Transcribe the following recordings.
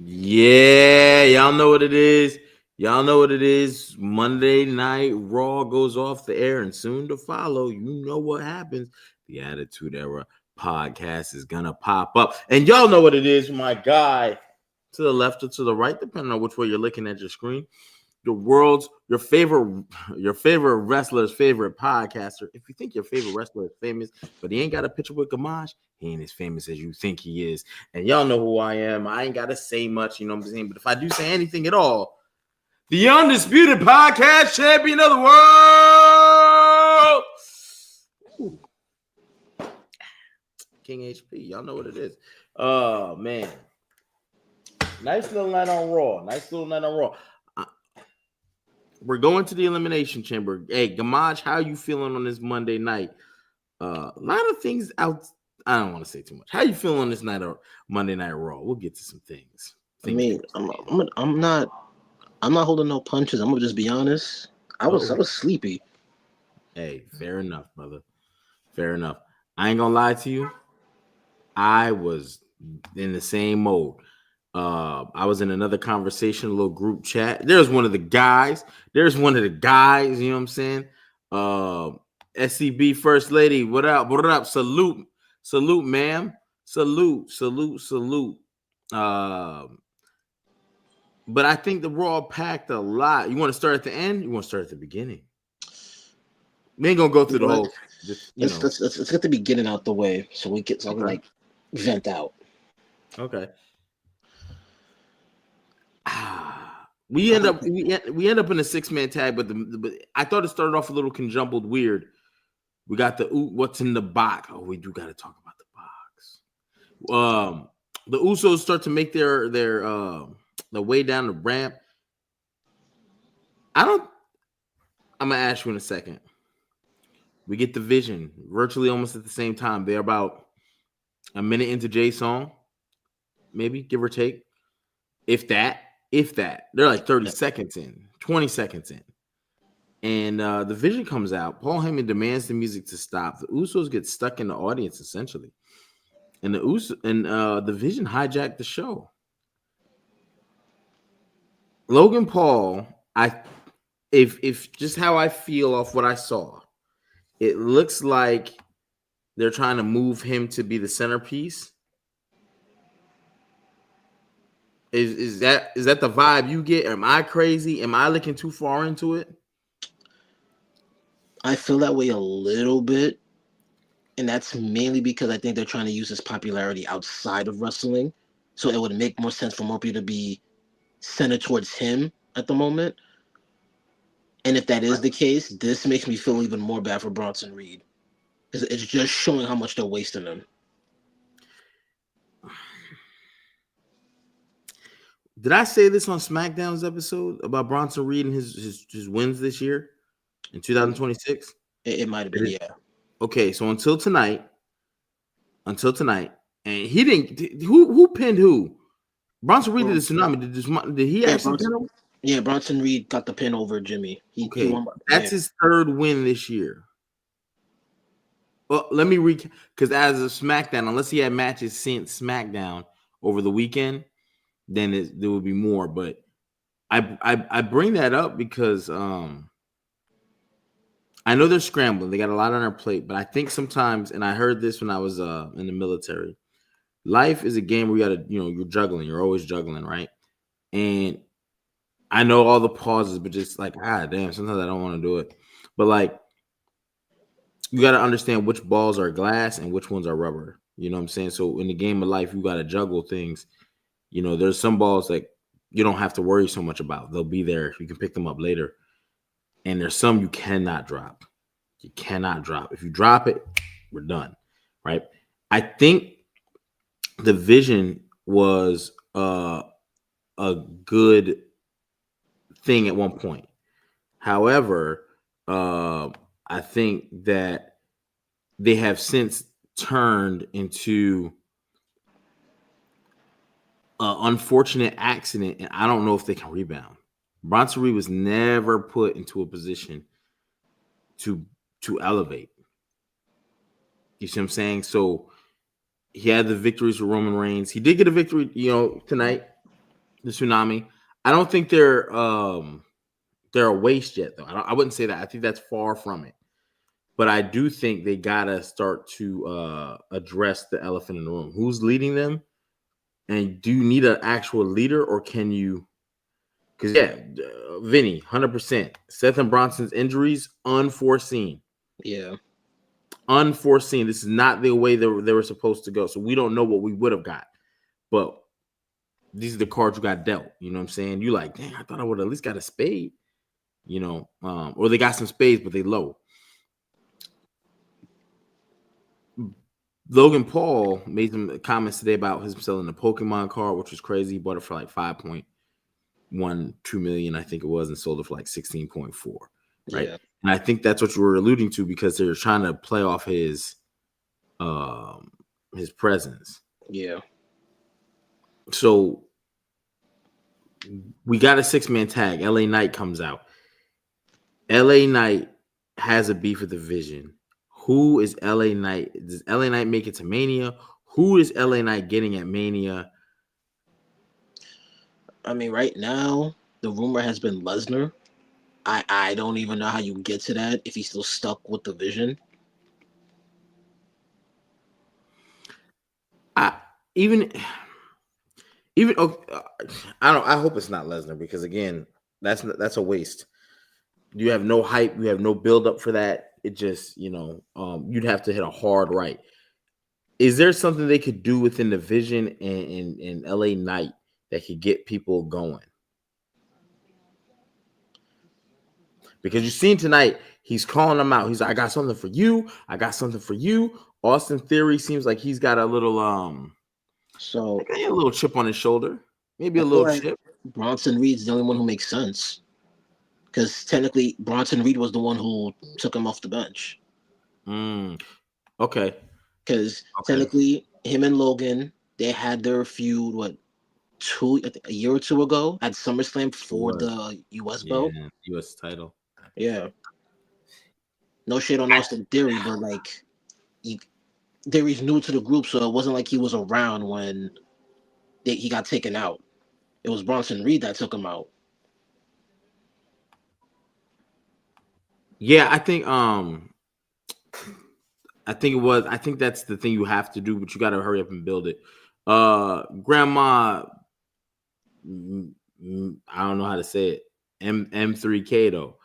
Yeah, y'all know what it is. Y'all know what it is. Monday Night Raw goes off the air, and soon to follow, you know what happens. The Attitude Era podcast is gonna pop up, and y'all know what it is. My guy to the left or to the right, depending on which way you're looking at your screen. Your favorite wrestler's favorite podcaster. If you think your favorite wrestler is famous, but he ain't got a picture with Gamage, he ain't as famous as you think he is. And y'all know who I am. I ain't gotta say much, you know what I'm saying? But if I do say anything at all, the undisputed podcast champion of the world, Ooh. King HP. Y'all know what it is. Oh man. Nice little night on Raw. We're going to the Elimination Chamber. Hey, Gamaj, how are you feeling on this Monday night? A lot of things out. I don't want to say too much. How you feeling on this night or Monday Night Raw? We'll get to some things. I mean, I'm not holding no punches. I'm gonna just be honest. I was sleepy. Hey, fair enough, brother. Fair enough. I ain't gonna lie to you. I was in the same mode. I was in another conversation, a little group chat. There's one of the guys. You know what I'm saying? SCB First Lady, what up? What up? Salute, ma'am. Salute. But I think the Raw packed a lot. You want to start at the end? You want to start at the beginning? We ain't gonna go through the whole. Let's get the beginning out the way so we can like vent out. Okay. We end up in a 6-man tag, but I thought it started off a little conjumbled weird. We got the what's in the box. Oh, we do got to talk about the box. The Usos start to make their way down the ramp. I'm gonna ask you in a second. We get the Vision virtually almost at the same time. They're about a minute into Jay's song, maybe give or take. If that. They're like 30 seconds in, 20 seconds in. And the Vision comes out. Paul Heyman demands the music to stop. The Usos get stuck in the audience, essentially. And the Vision hijacked the show. Logan Paul, if just how I feel off what I saw, it looks like they're trying to move him to be the centerpiece. Is that the vibe you get? Am I crazy? Am I looking too far into it? I feel that way a little bit, and that's mainly because I think they're trying to use his popularity outside of wrestling, so it would make more sense for more people to be centered towards him at the moment. And if that is the case, this makes me feel even more bad for Bronson Reed. It's just showing how much they're wasting him. Did I say this on SmackDown's episode about Bronson Reed and his wins this year in 2026? It might have been, yeah. Okay, so until tonight, and he didn't. Who pinned who? Bronson Reed did the tsunami. Did he actually pin him? Yeah, Bronson Reed got the pin over Jimmy. He won, that's his third win this year. Well, let me recap, because as of SmackDown, unless he had matches since SmackDown over the weekend, then there would be more. But I bring that up because I know they're scrambling. They got a lot on their plate, but I think sometimes, and I heard this when I was in the military, life is a game where you got to, you're juggling. You're always juggling, right? And I know all the pauses, but just like, damn, sometimes I don't want to do it. But like, you got to understand which balls are glass and which ones are rubber. You know what I'm saying? So in the game of life, you got to juggle things. There's some balls that you don't have to worry so much about. They'll be there. You can pick them up later. And there's some you cannot drop. You cannot drop. If you drop it, we're done, right? I think the Vision was a good thing at one point. However, I think that they have since turned into an unfortunate accident, and I don't know if they can rebound. Bronson Reed was never put into a position to elevate. You see what I'm saying? So he had the victories with Roman Reigns. He did get a victory, tonight. The Tsunami. I don't think they're a waste yet, though. I wouldn't say that. I think that's far from it. But I do think they gotta start to address the elephant in the room. Who's leading them? And do you need an actual leader, or can you? Because Vinny, 100%. Seth and Bronson's injuries unforeseen. Yeah. Unforeseen. This is not the way they were supposed to go. So we don't know what we would have got. But these are the cards you got dealt. You know what I'm saying? You like, dang, I thought I would have at least got a spade. Or they got some spades, but they low. Logan Paul made some comments today about him selling the Pokemon card, which was crazy. He bought it for like 5.12 million, I think it was, and sold it for like 16.4. Right. Yeah. And I think that's what you were alluding to, because they're trying to play off his presence. Yeah. So we got a 6-man tag. LA Knight comes out. LA Knight has a beef with the Vision. Who is LA Knight? Does LA Knight make it to Mania? Who is LA Knight getting at Mania? I mean, right now, the rumor has been Lesnar. I don't even know how you get to that if he's still stuck with the Vision. Even I hope it's not Lesnar, because again, that's a waste. You have no hype, you have no build up for that. It just, you'd have to hit a hard right. Is there something they could do within the Vision and LA Knight that could get people going? Because you've seen tonight, he's calling them out. He's like, I got something for you. I got something for you. Austin Theory seems like he's got a little a little chip on his shoulder. Maybe a little chip. Bronson Reed's the only one who makes sense. Because technically, Bronson Reed was the one who took him off the bench. Okay. Because technically, him and Logan, they had their feud, a year or two ago at SummerSlam for the U.S. belt. U.S. title. Yeah. No shade on Austin Theory, but Theory's new to the group, so it wasn't like he was around when he got taken out. It was Bronson Reed that took him out. Yeah, I think that's the thing you have to do, but you got to hurry up and build it. Grandma, I don't know how to say it. M3K though.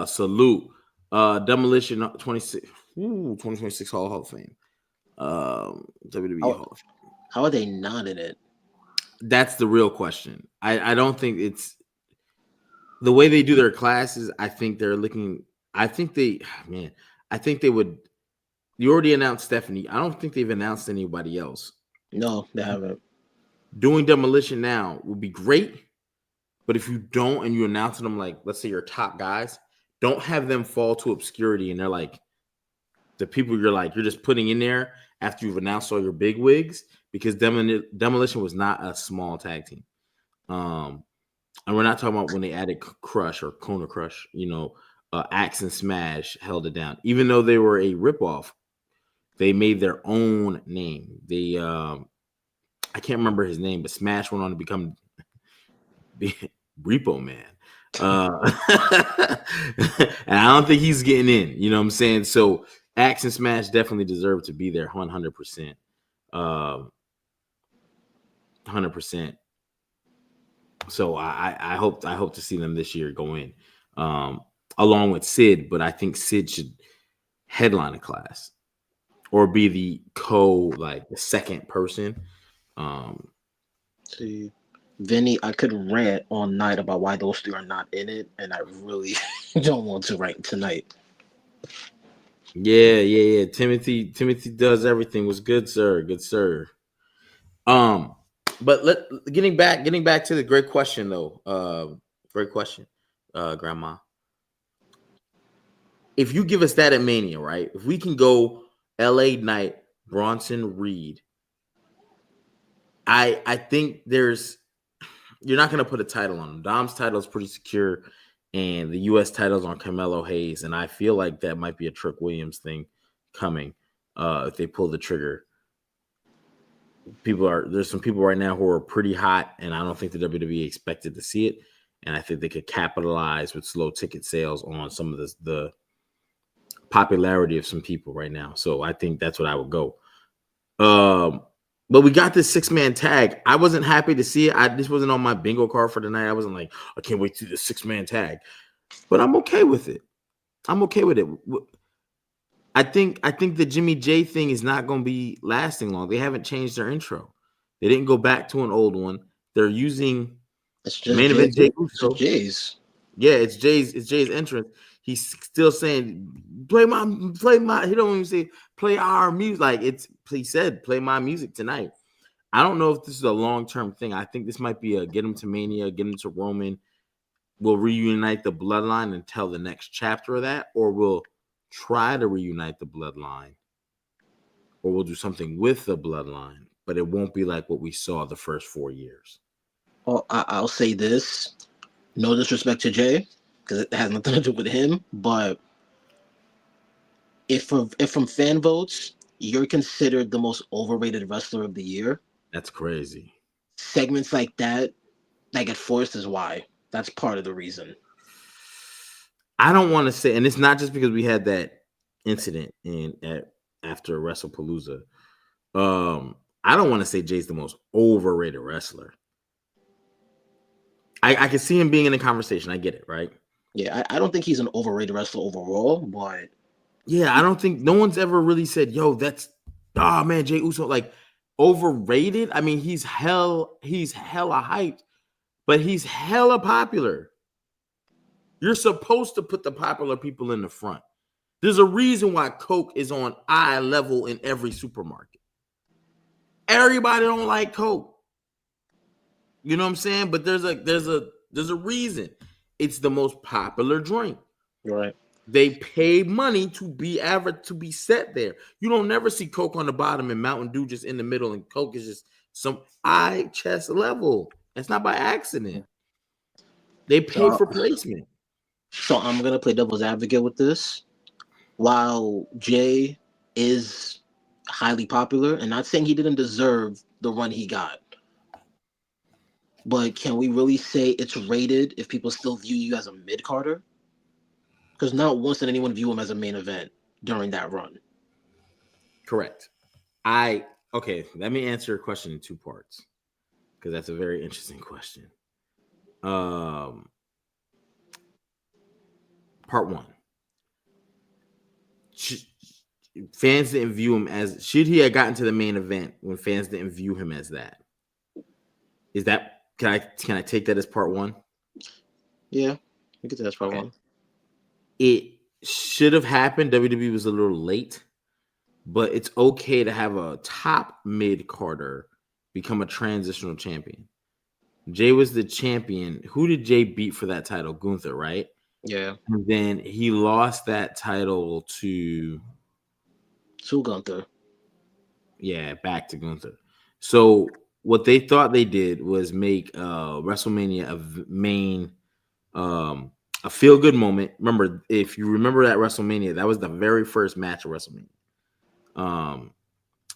Salute. Demolition 2026 Hall of Fame. WWE Hall of Fame. How are they not in it? That's the real question. I don't think it's the way they do their classes. I think they're looking. I think they would. You already announced Stephanie. I don't think they've announced anybody else. No, they haven't. Doing Demolition now would be great, but if you don't and you announce them, like, let's say your top guys, don't have them fall to obscurity and they're like the people you're just putting in there after you've announced all your big wigs, because Demolition was not a small tag team. And we're not talking about when they added Crush or Kona Crush, Axe and Smash held it down. Even though they were a ripoff, they made their own name. They I can't remember his name, but Smash went on to become Repo Man. And I don't think he's getting in. You know what I'm saying? So Axe and Smash definitely deserve to be there 100%. 100%. So I hope to see them this year go in along with Sid, but I think Sid should headline a class or be the the second person. See, Vinny, I could rant all night about why those two are not in it, and I really don't want to right tonight. Yeah. Timothy does everything. Was good, sir. Good, sir. But getting back to the great question though. Great question, Grandma. If you give us that at Mania, right? If we can go LA Knight, Bronson Reed, I think you're not going to put a title on him. Dom's title is pretty secure, and the U.S. title's on Carmelo Hayes, and I feel like that might be a Trick Williams thing coming if they pull the trigger. there's some people right now who are pretty hot, and I don't think the WWE expected to see it. And I think they could capitalize with slow ticket sales on some of the popularity of some people right now. So I think that's what I would go. Um, but we got this 6-man tag. I wasn't happy to see it. This wasn't on my bingo card for tonight. I wasn't like, I can't wait to the 6-man tag. But I'm okay with it. I'm okay with it. I think the Jimmy J thing is not going to be lasting long. They haven't changed their intro. They didn't go back to an old one. They're using It's just main Jay. event Jay It's just Uso. Jay's. Yeah, it's Jay's entrance. He's still saying play my. He don't even say play our music. Like he said play my music tonight. I don't know if this is a long-term thing. I think this might be a get him to Mania, get him to Roman. We'll reunite the bloodline and tell the next chapter of that, or we'll try to reunite the bloodline, or we'll do something with the bloodline, but it won't be like what we saw the first 4 years. Well, I'll say this. No disrespect to Jay, because it has nothing to do with him. But if from fan votes, you're considered the most overrated wrestler of the year, That's crazy. segments like that get forced is why. That's part of the reason. I don't want to say, and it's not just because we had that incident after WrestlePalooza. I don't want to say Jay's the most overrated wrestler. I can see him being in the conversation. I get it, right? Yeah, I don't think he's an overrated wrestler overall, but Yeah, I don't think no one's ever really said, "Yo, that's man, Jay Uso like overrated." I mean, he's hella hyped, but he's hella popular. You're supposed to put the popular people in the front. There's a reason why Coke is on eye level in every supermarket. Everybody don't like Coke. You know what I'm saying? But there's a reason. It's the most popular drink. you're right. They pay money to be set there. You don't never see Coke on the bottom and Mountain Dew just in the middle, and Coke is just some eye chest level. That's not by accident. They pay So, for placement. so I'm gonna play devil's advocate with this. While Jay is highly popular, and not saying he didn't deserve the run he got, but can we really say it's rated if people still view you as a mid carder? Because not once did anyone view him as a main event during that run. Correct. Okay, let me answer your question in 2 parts because that's a very interesting question. Part 1. Fans didn't view him as should he have gotten to the main event when fans didn't view him as that? Is that can I take that as part 1? Yeah, we could say that's part Okay. 1. It should have happened. WWE was a little late, but it's okay to have a top mid carder become a transitional champion. Jay was the champion. Who did Jay beat for that title? Gunther, right? Yeah, And then he lost that title to Gunther. back to Gunther. So what they thought they did was make WrestleMania a feel good moment. Remember, if you remember that WrestleMania, that was the very first match of WrestleMania.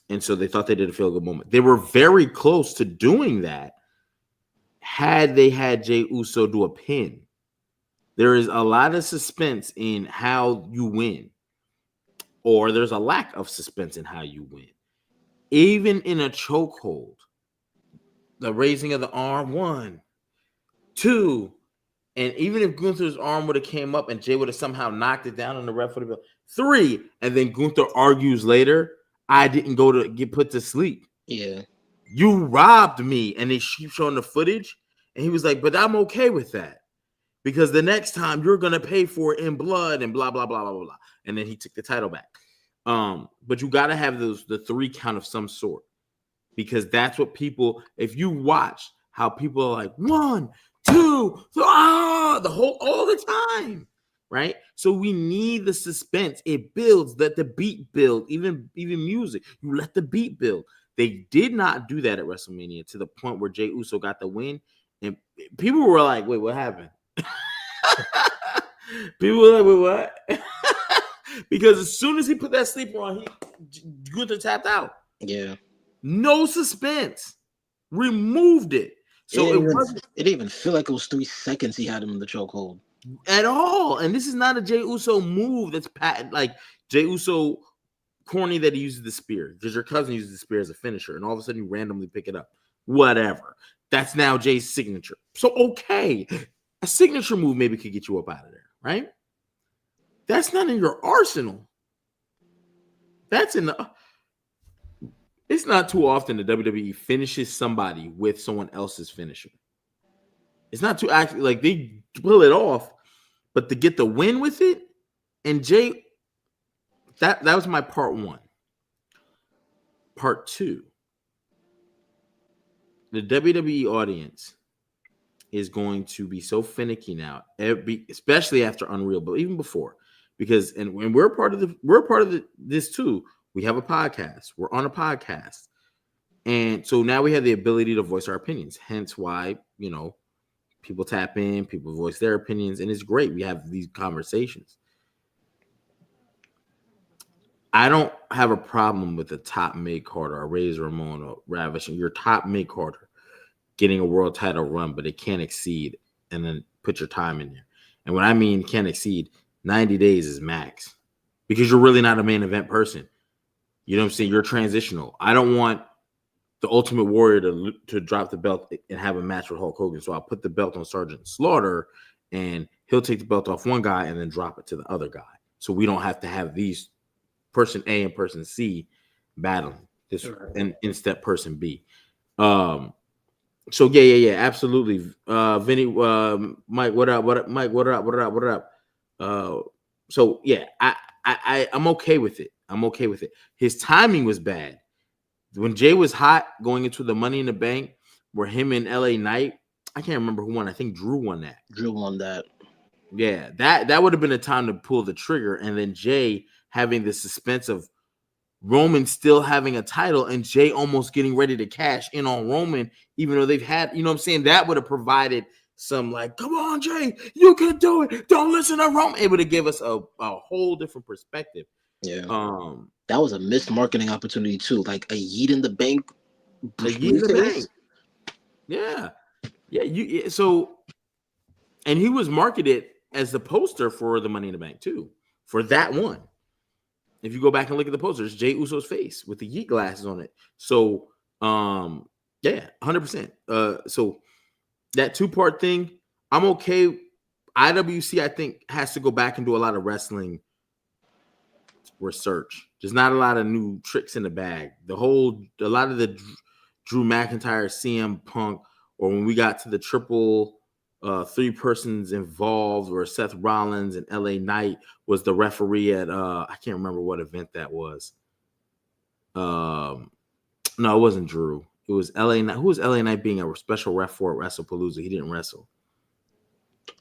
And so they thought they did a feel good moment. They were very close to doing that had they had Jay Uso do a pin. There is a lot of suspense in how you win, or there's a lack of suspense in how you win. Even in a chokehold, the raising of the arm, 1, 2, and even if Gunther's arm would have came up and Jay would have somehow knocked it down on the ref would have been 3, and then Gunther argues later, I didn't go to get put to sleep. Yeah. You robbed me, and they keep showing the footage, and he was like, but I'm okay with that because the next time you're gonna pay for it in blood and blah blah blah blah blah. And then he took the title back. But you got to have the 3 count of some sort because that's what people. If you watch how people are like 1, 2, 3, all the time, right? So we need the suspense. It builds. Let the beat build. Even music, you let the beat build. They did not do that at WrestleMania to the point where Jay Uso got the win, and people were like, "Wait, what happened?" People were like, "Wait, what?" Because as soon as he put that sleeper on, Gunther tapped out. Yeah. No suspense. Removed it. So it wasn't It didn't even feel like it was 3 seconds he had him in the chokehold at all. And this is not a Jey Uso move that's patent like Jey Uso corny that he uses the spear because your cousin uses the spear as a finisher, and all of a sudden you randomly pick it up. Whatever. That's now Jay's signature. So okay, a signature move maybe could get you up out of there, right? That's not in your arsenal. That's in the. It's not too often the WWE finishes somebody with someone else's finisher. It's not too actually like they pull it off, but to get the win with it, and Jay, that was my part one. Part two, the WWE audience is going to be so finicky now, especially after Unreal, but even before, because and we're part of this too. We have a podcast. We're on a podcast, and so now we have the ability to voice our opinions. Hence, why people tap in, people voice their opinions, and it's great. We have these conversations. I don't have a problem with the top mid-carder or Razor Ramon or Ravish, your top mid-carder getting a world title run, but it can't exceed, and then put your time in there. And when I mean can't exceed, 90 days is max because you're really not a main event person. You know what I'm saying? You're transitional. I don't want the Ultimate Warrior to drop the belt and have a match with Hulk Hogan. So I'll put the belt on Sergeant Slaughter, and he'll take the belt off one guy and then drop it to the other guy. So we don't have to have these person A and person C battling this and instead person B. So yeah, absolutely. Vinny, Mike, what up? Mike, what up? So yeah, I'm okay with it. I'm okay with it. His timing was bad. When Jay was hot going into the Money in the Bank, where him and LA Knight, I can't remember who won. I think Drew won that. Drew won that. Yeah, that would have been a time to pull the trigger, and then Jay having the suspense of Roman still having a title and Jay almost getting ready to cash in on Roman, even though they've had, you know what I'm saying? That would have provided some like, come on, Jay, you can do it. Don't listen to Roman. It would have given us a whole different perspective. Yeah. That was a missed marketing opportunity too. Like a Yeet in the Bank. A Yeet in the Bank. Yeah. Yeah. So, and he was marketed as the poster for the Money in the Bank too, for that one. If you go back and look at the poster, it's Jey Uso's face with the Yeet glasses on it. So, yeah, 100%. So that 2-part thing, I'm okay. IWC, I think, has to go back and do a lot of wrestling research. There's not a lot of new tricks in the bag. A lot of the Drew McIntyre, CM Punk, or when we got to the triple 3 persons involved, where Seth Rollins and LA Knight was the referee at I can't remember what event that was. No, it wasn't Drew. It was LA Knight. Who was LA Knight being a special ref for at WrestlePalooza? He didn't wrestle.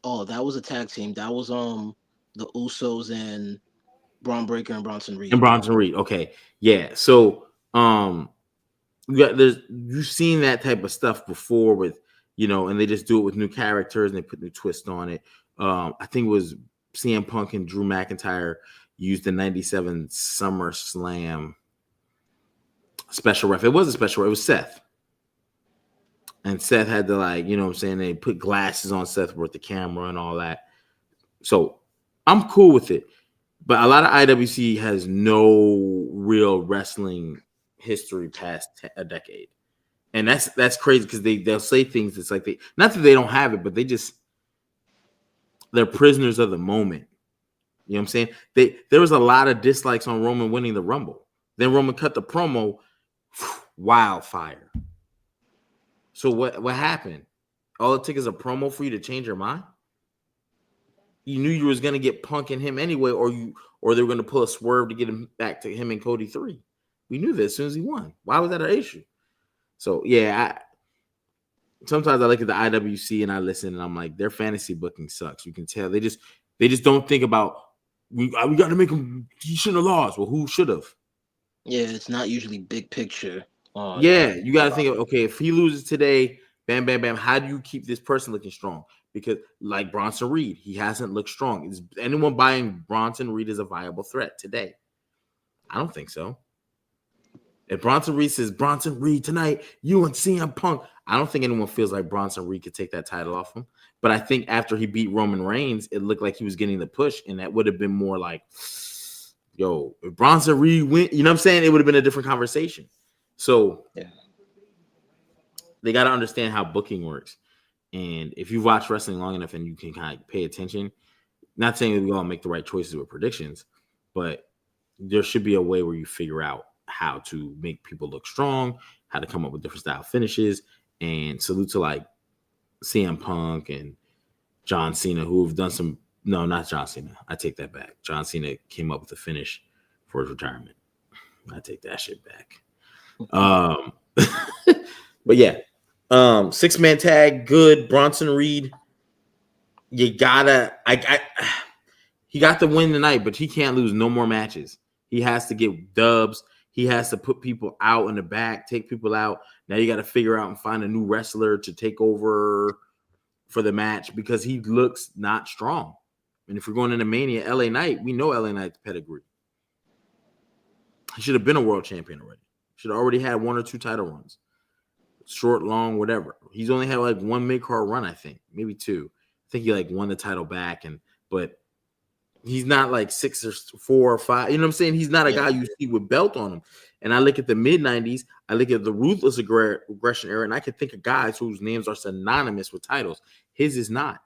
Oh, that was a tag team. That was the Usos and Braun Breaker and Bronson Reed. Okay. Yeah. So you've seen that type of stuff before with, and they just do it with new characters and they put new twists on it. I think it was CM Punk and Drew McIntyre used the 97 SummerSlam special ref. It was a special ref. It was Seth. And Seth had to they put glasses on Seth with the camera and all that. So I'm cool with it. But a lot of IWC has no real wrestling history past a decade. And that's crazy because they'll say things that's like not that they don't have it, but they're prisoners of the moment. You know what I'm saying? There was a lot of dislikes on Roman winning the Rumble. Then Roman cut the promo, wildfire. So what happened? All it took is a promo for you to change your mind? You knew you was gonna get Punk and him anyway, or they were gonna pull a swerve to get him back to him and Cody 3. We knew that as soon as he won. Why was that an issue? So yeah, sometimes I look at the IWC and I listen and I'm like, their fantasy booking sucks. You can tell they just don't think about we got to make him. He shouldn't have lost. Well, who should have? Yeah, it's not usually big picture. Yeah, you got to think of if he loses today, bam, bam, bam. How do you keep this person looking strong? Because like Bronson Reed, he hasn't looked strong. Is anyone buying Bronson Reed as a viable threat today? I don't think so. If Bronson Reed says Bronson Reed tonight, you and CM Punk, I don't think anyone feels like Bronson Reed could take that title off him. But I think after he beat Roman Reigns, it looked like he was getting the push, and that would have been more like, yo, if Bronson Reed win, you know what I'm saying? It would have been a different conversation. So Yeah. they got to understand how booking works. And if you've watched wrestling long enough and you can kind of pay attention, not saying that we all make the right choices with predictions, but there should be a way where you figure out how to make people look strong, how to come up with different style finishes. And salute to like CM Punk and John Cena, who have done some. No, not John Cena. I take that back. John Cena came up with a finish for his retirement. I take that shit back. But yeah, 6-man tag, good. Bronson Reed, you gotta. He got the win tonight, but he can't lose no more matches. He has to get dubs. He has to put people out in the back, take people out. Now you got to figure out and find a new wrestler to take over for the match because he looks not strong. And if you're going into Mania, LA Knight, we know LA Knight's pedigree. He should have been a world champion already. Should have already had 1 or 2 title runs. Short, long, whatever. He's only had like 1 mid-card run, I think. Maybe 2. I think he like won the title back, but he's not like 6 or 4 or 5. You know what I'm saying? He's not a guy you see with belt on him. And I look at the mid-90s, I look at the Ruthless Aggression era, and I can think of guys whose names are synonymous with titles. His is not.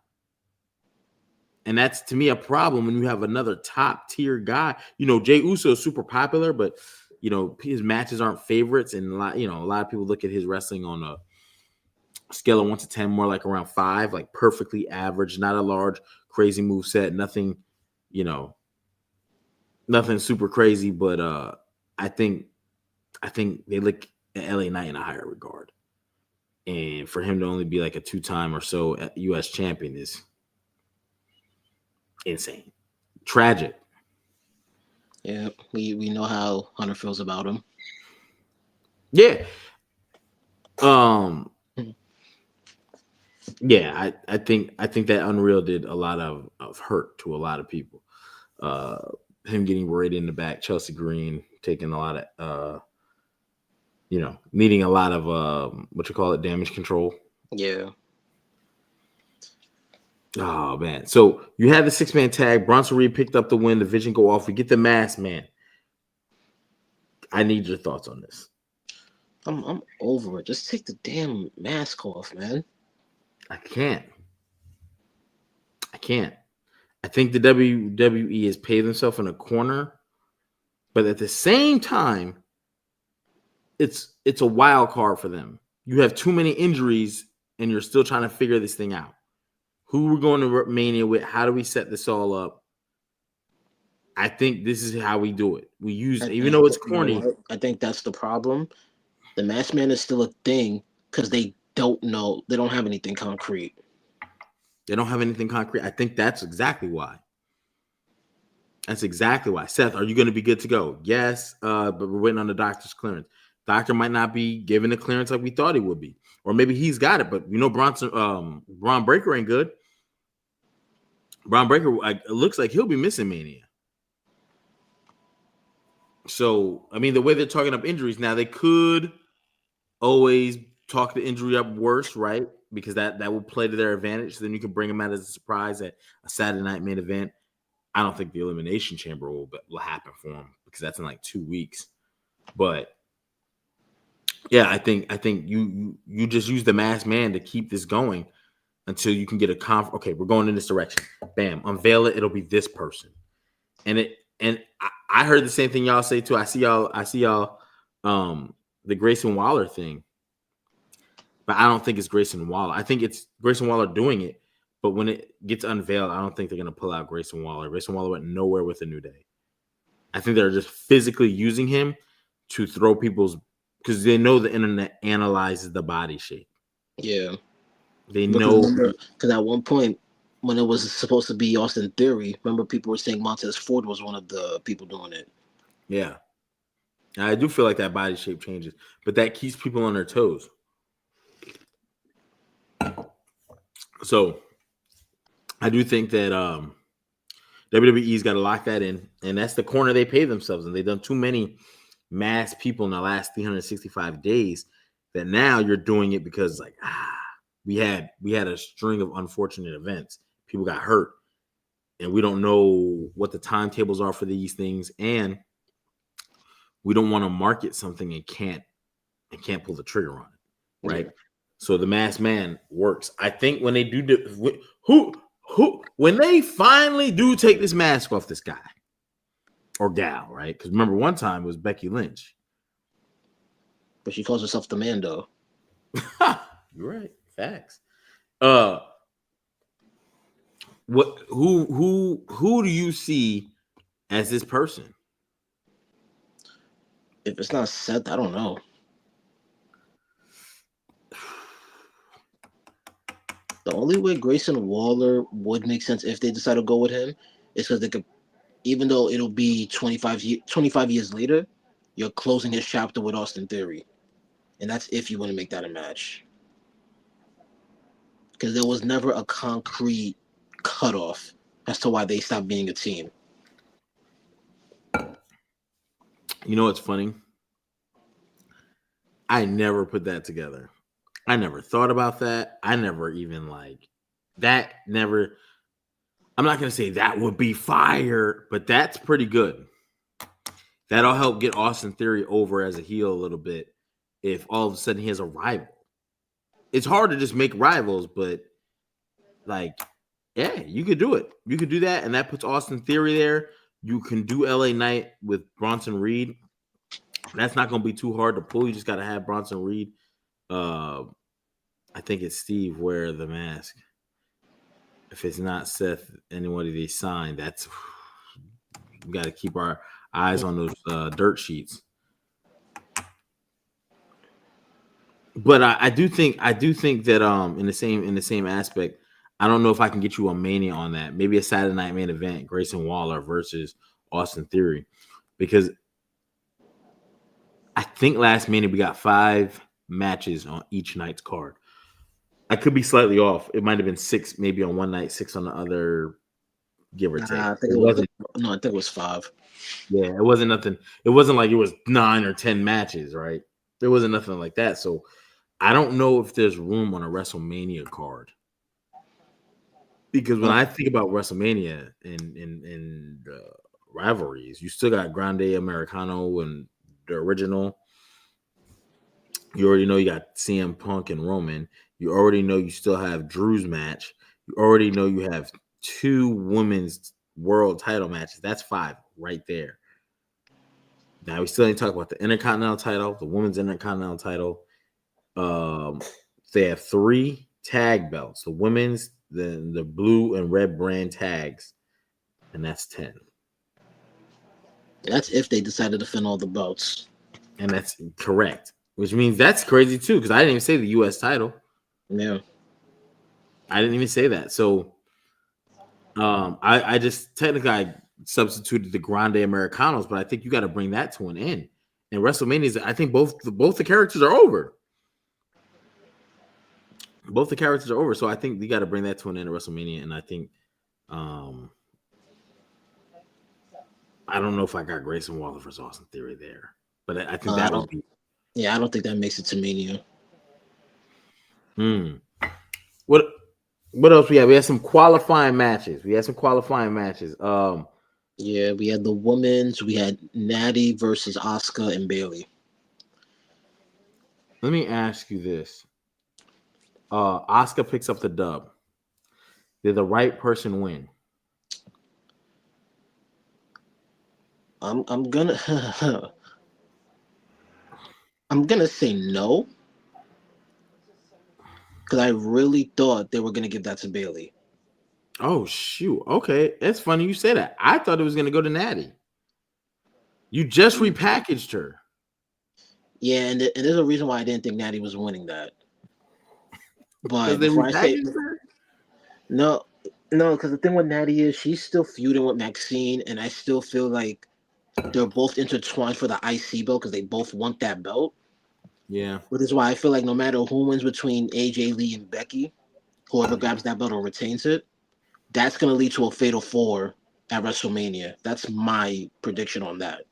And that's, to me, a problem when you have another top-tier guy. You know, Jey Uso is super popular, but, you know, his matches aren't favorites. And, a lot of people look at his wrestling on a scale of 1 to 10, more like around 5, like perfectly average, not a large, crazy move set, nothing super crazy, but I think they look at LA Knight in a higher regard. And for him to only be like a 2-time or so US champion is insane. Tragic. Yeah, we know how Hunter feels about him. Yeah. Yeah, I think that Unreal did a lot of hurt to a lot of people. Him getting right in the back, Chelsea Green taking a lot of needing a lot of damage control. Yeah. Oh man. So you had the 6-man tag. Bronson Reed picked up the win. The Vision go off. We get the mask, man. I need your thoughts on this. I'm over it. Just take the damn mask off, man. I can't. I think the WWE has paid themselves in a corner, but at the same time, it's a wild card for them. You have too many injuries, and you're still trying to figure this thing out. Who we're going to Mania with? How do we set this all up? I think this is how we do it. We use, even though it's corny. I think that's the problem. The masked man is still a thing because they don't know. They don't have anything concrete. They don't have anything concrete. I think that's exactly why. Seth, are you going to be good to go? Yes, but we're waiting on the doctor's clearance. Doctor might not be giving the clearance like we thought he would be. Or maybe he's got it, but Braun Breaker ain't good. Braun Breaker, it looks like he'll be missing Mania. So, I mean, the way they're talking up injuries now, they could always talk the injury up worse, right? Because that will play to their advantage. So then you can bring them out as a surprise at a Saturday night main event. I don't think the Elimination Chamber will happen for them because that's in like 2 weeks. But yeah, I think you just use the masked man to keep this going until you can get a okay, we're going in this direction. Bam, unveil it. It'll be this person, and I heard the same thing y'all say too. I see y'all. The Grayson Waller thing, but I don't think it's Grayson Waller. I think it's Grayson Waller doing it. But when it gets unveiled, I don't think they're going to pull out Grayson Waller. Grayson Waller went nowhere with a New Day. I think they're just physically using him to throw because they know the internet analyzes the body shape. Yeah. They know. Because at one point, when it was supposed to be Austin Theory, remember people were saying Montez Ford was one of the people doing it. Yeah. I do feel like that body shape changes, but that keeps people on their toes. So I do think that WWE's got to lock that in, and that's the corner they pay themselves in. They've done too many mass people in the last 365 days that now you're doing it because like we had a string of unfortunate events. People got hurt, and we don't know what the timetables are for these things, and we don't want to market something and can't pull the trigger on it, right? Yeah. So the masked man works. I think when they do who when they finally do take this mask off this guy or gal, right? Because remember one time it was Becky Lynch. But she calls herself the Mando. You're right. Facts. Uh what who do you see as this person? If it's not Seth, I don't know. The only way Grayson Waller would make sense if they decide to go with him is because they could, even though it'll be 25 years later, you're closing his chapter with Austin Theory. And that's if you want to make that a match. Because there was never a concrete cutoff as to why they stopped being a team. You know what's funny? I never put that together. I never thought about that. I never even like that. Never. I'm not going to say that would be fire, but that's pretty good. That'll help get Austin Theory over as a heel a little bit if all of a sudden he has a rival. It's hard to just make rivals, but like, yeah, you could do it. You could do that, and that puts Austin Theory there. You can do LA Knight with Bronson Reed. That's not going to be too hard to pull. You just got to have Bronson Reed. I think it's Steve wear the mask. If it's not Seth, anybody they sign, that's we got to keep our eyes on those dirt sheets. But I do think that in the same aspect, I don't know if I can get you a Mania on that. Maybe a Saturday Night Main Event, Grayson Waller versus Austin Theory, because I think last Mania we got 5 matches on each night's card. I could be slightly off. It might have been 6, maybe on one night, 6 on the other, give or take. I think It wasn't. I think it was 5. Yeah, it wasn't nothing. It wasn't like it was 9 or 10 matches, right? There wasn't nothing like that. So I don't know if there's room on a WrestleMania card. Because when I think about WrestleMania and rivalries, you still got Grande Americano and the original. You already know you got CM Punk and Roman. You already know you still have Drew's match. You already know you have 2 women's world title matches. That's 5 right there. Now we still ain't talk about the Intercontinental title, the women's Intercontinental title. They have 3 tag belts: the women's, the blue and red brand tags, and that's 10. That's if they decided to defend all the belts. And that's correct, which means that's crazy too, because I didn't even say the U.S. title. Yeah, I didn't even say that. So, I just technically I substituted the Grande Americanos, but I think you got to bring that to an end. And WrestleMania, I think both the characters are over. Both the characters are over, so I think you got to bring that to an end at WrestleMania. And I think, I don't know if I got Grayson Waller versus Austin Theory there, but I think that would be. Yeah, I don't think that makes it to Mania. What else we had? We had some qualifying matches. Yeah, we had the women's. We had Natty versus Asuka and Bayley. Let me ask you this. Asuka picks up the dub. Did the right person win? I'm gonna I'm gonna say no, because I really thought they were gonna give that to Bayley. Oh shoot! Okay, it's funny you say that. I thought it was gonna go to Natty. You just repackaged her. Yeah, and there's a reason why I didn't think Natty was winning that. But they before I say repackaged her? no, because the thing with Natty is she's still feuding with Maxine, and I still feel like they're both intertwined for the IC belt because they both want that belt. Yeah. Which is why I feel like no matter who wins between AJ Lee and Becky, whoever grabs that belt or retains it, that's going to lead to a Fatal 4 at WrestleMania. That's my prediction on that.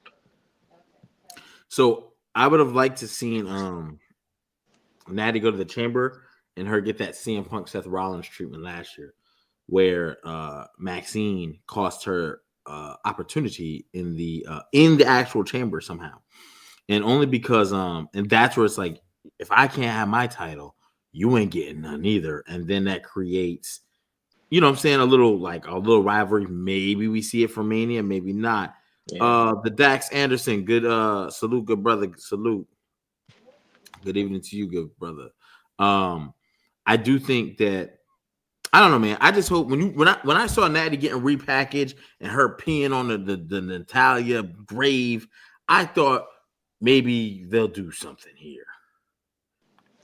So I would have liked to seen Natty go to the chamber and her get that CM Punk Seth Rollins treatment last year, where Maxine cost her opportunity in the actual chamber somehow, and only because and that's where it's like, if I can't have my title, you ain't getting none either, and then that creates, you know what I'm saying, a little rivalry. Maybe we see it for Mania, maybe not. Yeah. The Dax Anderson, good salute, good brother, salute. Good evening to you, good brother. I do think that, I don't know, man. I just hope when I saw Natty getting repackaged and her peeing on the Natalia grave, I thought maybe they'll do something here.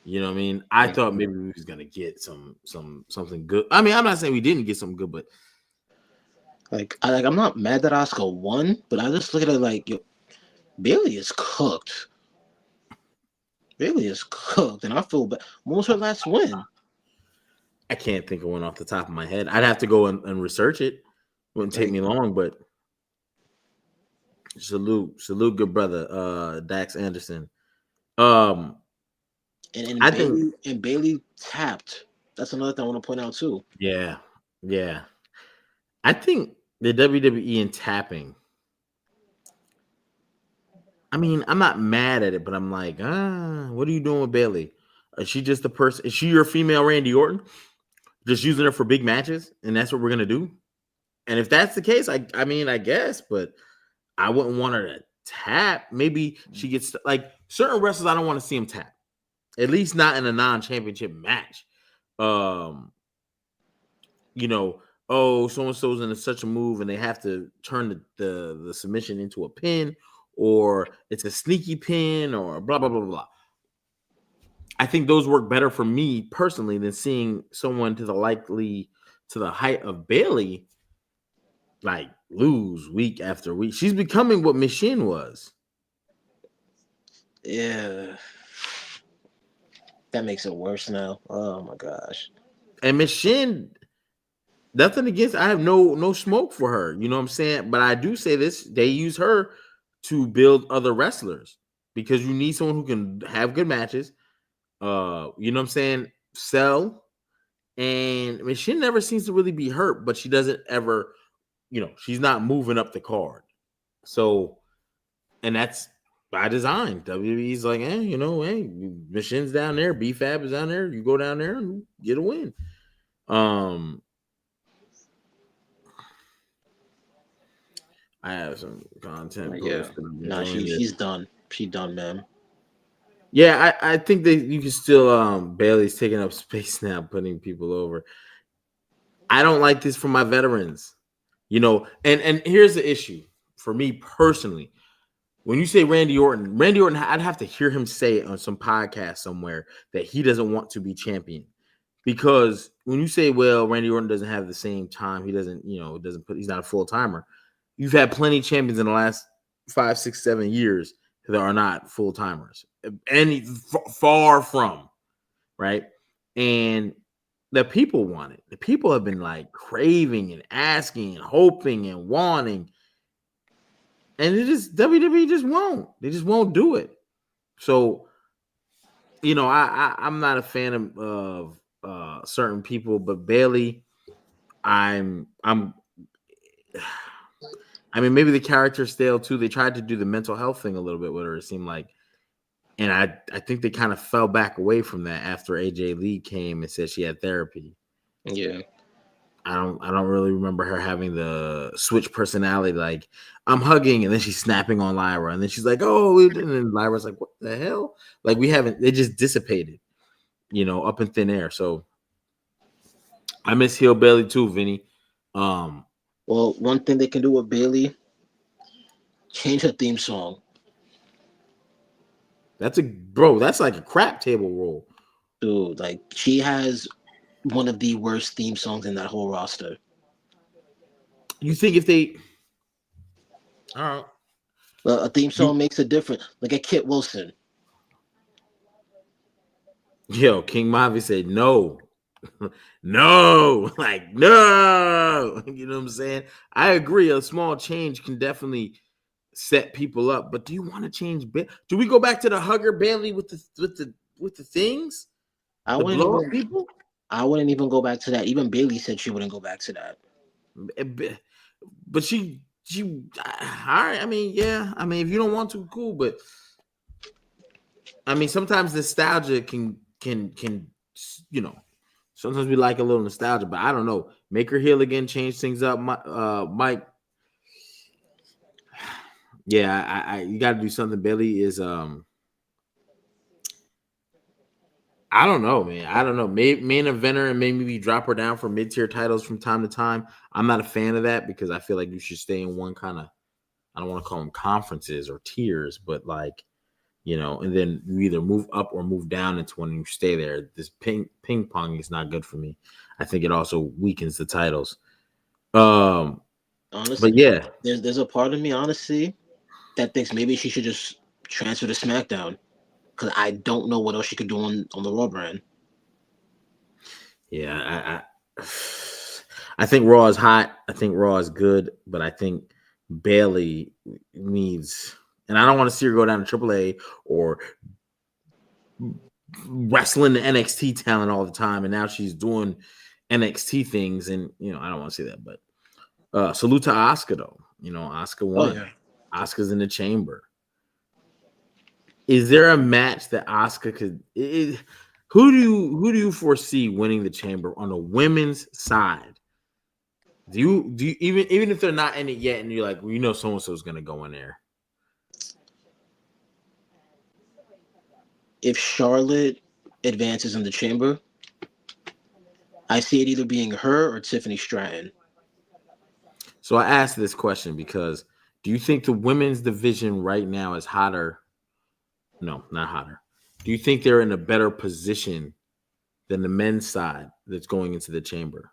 You know what I mean? I thought maybe we was gonna get something good. I mean, I'm not saying we didn't get something good, but I'm not mad that Oscar won, but I just look at it like, yo, Bailey is cooked. Bailey is cooked, and I feel bad. When was her last win? I can't think of one off the top of my head. I'd have to go and research it. Wouldn't take me long, but salute, good brother, Dax Anderson. And I think, Bailey tapped. That's another thing I want to point out too. yeah. I think the WWE and tapping. I mean, I'm not mad at it, but I'm like, what are you doing with Bailey? Is she just the person? Is she your female Randy Orton? Just using her for big matches, and that's what we're gonna do? And if that's the case, I mean, I guess, but I wouldn't want her to tap. Maybe she gets like certain wrestlers. I don't want to see them tap, at least not in a non-championship match. You know, oh, so and so's in such a move, and they have to turn the submission into a pin, or it's a sneaky pin, or blah blah blah blah. I think those work better for me personally than seeing someone to the height of Bailey like lose week after week. She's becoming what Machine was. Yeah. That makes it worse now. Oh my gosh. And Machine, nothing against, I have no smoke for her. You know what I'm saying? But I do say this, they use her to build other wrestlers because you need someone who can have good matches. You know what I'm saying? Sell. And I mean, she never seems to really be hurt, but she doesn't ever, she's not moving up the card. So, and that's by design. WWE's like, hey, Machine's down there, BFAB is down there. You go down there and get a win. I have some content posted. No, she's done. She's done, man. Yeah, I think that you can still Bailey's taking up space now, putting people over. I don't like this for my veterans, and here's the issue for me personally. When you say Randy Orton, I'd have to hear him say it on some podcast somewhere that he doesn't want to be champion. Because when you say, well, Randy Orton doesn't have the same time, he doesn't, he's not a full timer. You've had plenty of champions in the last 5, 6, 7 years that are not full timers, and far from, right? And the people want it. The people have been like craving and asking and hoping and wanting, and WWE just won't. They just won't do it. So, I'm not a fan of certain people, but Bailey, I mean, maybe the character's stale too. They tried to do the mental health thing a little bit with her, it seemed like. And I think they kind of fell back away from that after AJ Lee came and said she had therapy. Yeah. I don't really remember her having the switch personality, like I'm hugging and then she's snapping on Lyra and then she's like, oh, and then Lyra's like, what the hell? Like they just dissipated, up in thin air. So I miss Heel Bailey too, Vinny. Well, one thing they can do with Bailey, change her theme song. That's like a crap table roll. Dude, like she has one of the worst theme songs in that whole roster. You think if they a theme song makes a difference. Like a Kit Wilson. Yo, King Mavi said no. No, no. You know what I'm saying? I agree. A small change can definitely set people up. But do you want to change? Do we go back to the hugger Bailey with the things, I the wouldn't blow up even. people? I wouldn't even go back to that. Even Bailey said she wouldn't go back to that. But she all right. I mean, yeah. I mean, if you don't want to, cool. But I mean, sometimes nostalgia can sometimes we like a little nostalgia. But I don't know. Make her heel again, change things up, Mike. Yeah, I you got to do something. Bailey is I don't know, man. I don't know. Main eventer and maybe drop her down for mid tier titles from time to time. I'm not a fan of that because I feel like you should stay in one kind of. I don't want to call them conferences or tiers, but like and then you either move up or move down into one and you stay there. This ping pong is not good for me. I think it also weakens the titles. Honestly, But yeah, there's a part of me, honestly, that thinks maybe she should just transfer to SmackDown because I don't know what else she could do on the Raw brand. yeah, I think Raw is hot. I think Raw is good, but I think Bailey needs, and I don't want to see her go down to AAA or wrestling the NXT talent all the time. And now she's doing NXT things, and I don't want to see that. But salute to Asuka though. Asuka Oh won. yeah. Asuka's in the chamber. Is there a match that Asuka could? Who do you foresee winning the chamber on the women's side? Do you even if they're not in it yet, and you're like, well, so and so is going to go in there? If Charlotte advances in the chamber, I see it either being her or Tiffany Stratton. So I asked this question because do you think the women's division right now is hotter? No, not hotter. Do you think they're in a better position than the men's side that's going into the chamber?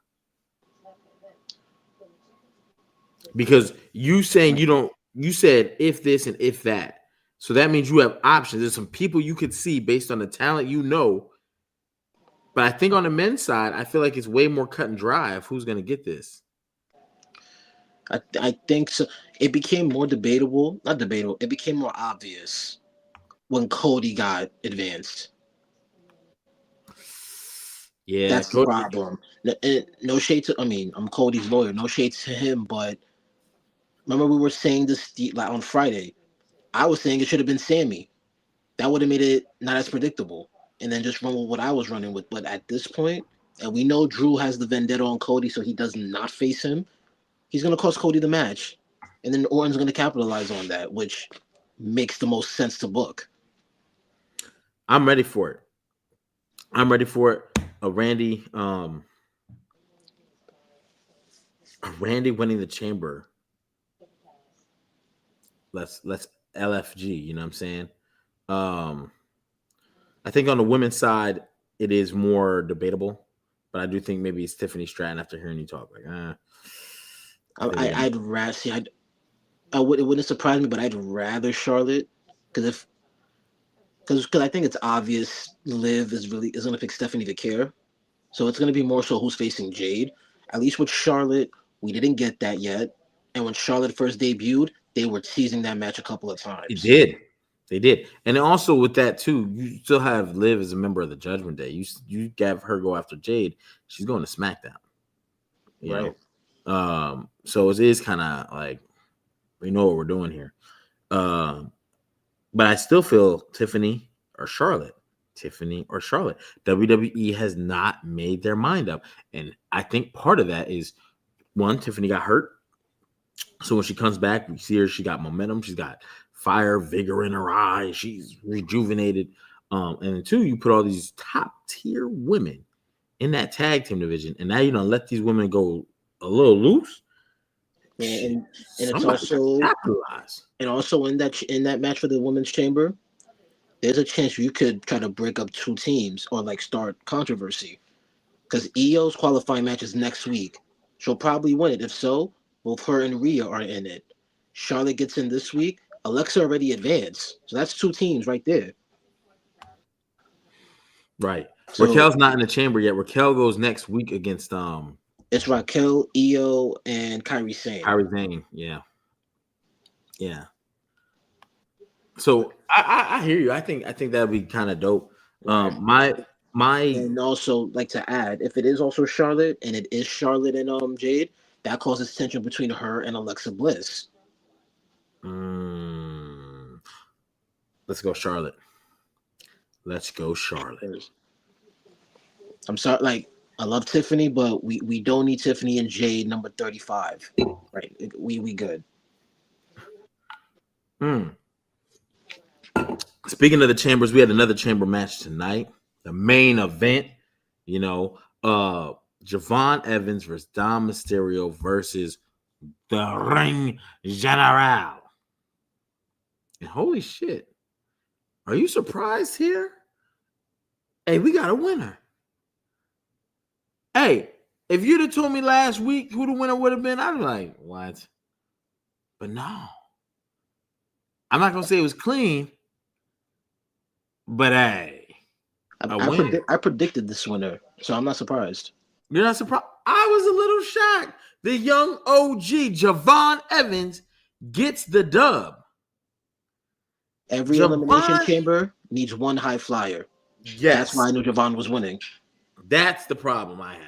Because you saying you said if this and if that. So that means you have options. There's some people you could see based on the talent But I think on the men's side, I feel like it's way more cut and dry of who's going to get this. I think so. It became more debatable. Not debatable. It became more obvious when Cody got advanced. Yeah, That's the problem. No shade to. I mean, I'm Cody's lawyer. No shade to him, but remember we were saying this like on Friday. I was saying it should have been Sammy. That would have made it not as predictable, and then just run with what I was running with. But at this point, and we know Drew has the vendetta on Cody, so he does not face him. He's gonna cost Cody the match, and then Orton's gonna capitalize on that, which makes the most sense to book. I'm ready for it. I'm ready for it. Randy winning the chamber. Let's LFG, you know what I'm saying? I think on the women's side, it is more debatable, but I do think maybe it's Tiffany Stratton after hearing you talk. Like, I'd rather see. It wouldn't surprise me, but I'd rather Charlotte because I think it's obvious Liv is gonna pick Stephanie to care, so it's gonna be more so who's facing Jade. At least with Charlotte, we didn't get that yet, and when Charlotte first debuted, they were teasing that match a couple of it times. did. They did. And also with that too, you still have Liv as a member of the Judgment Day. You have her go after Jade. She's going to SmackDown. Right. So it is kind of like we know what we're doing here. But I still feel Tiffany or Charlotte. Tiffany or Charlotte. WWE has not made their mind up. And I think part of that is one, Tiffany got hurt. So when she comes back, we see her, she got momentum, she's got fire, vigor in her eyes, she's rejuvenated. And then two, you put all these top tier women in that tag team division, and now you don't let these women go a little loose. Yeah, and it's Somebody also capitalize. and also in that match for the women's chamber, there's a chance you could try to break up two teams or like start controversy. Because Io's qualifying match is next week. She'll probably win it. If so, both her and Rhea are in it. Charlotte gets in this week. Alexa already advanced. So that's two teams right there. Right. So Raquel's not in the chamber yet. Raquel goes next week against it's Raquel, Io, and Kairi Sane. Kairi Sane. Yeah. Yeah. So I hear you. I think that'd be kind of dope. Right. My And also, like to add, if it is also Charlotte and it is Charlotte and Jade, that causes tension between her and Alexa Bliss. mm, let's go Charlotte. Let's go Charlotte. I'm sorry, like I love Tiffany, but we don't need Tiffany and Jade number 35. Right. We good. Mm. Speaking of the chambers, we had another chamber match tonight. The main event, you know, Javon Evans versus Dom Mysterio versus the Ring General. And holy shit, are you surprised here? Hey, we got a winner. Hey, if you'd have told me last week who the winner would have been, I'd be like, what? But no. I'm not gonna say it was clean, but hey, a win. I predicted this winner, so I'm not surprised. You're not surprised? I was a little shocked. The young OG Javon Evans gets the dub. Every elimination Javon, chamber needs one high flyer. That's why yes, I knew Javon was winning. that's the problem I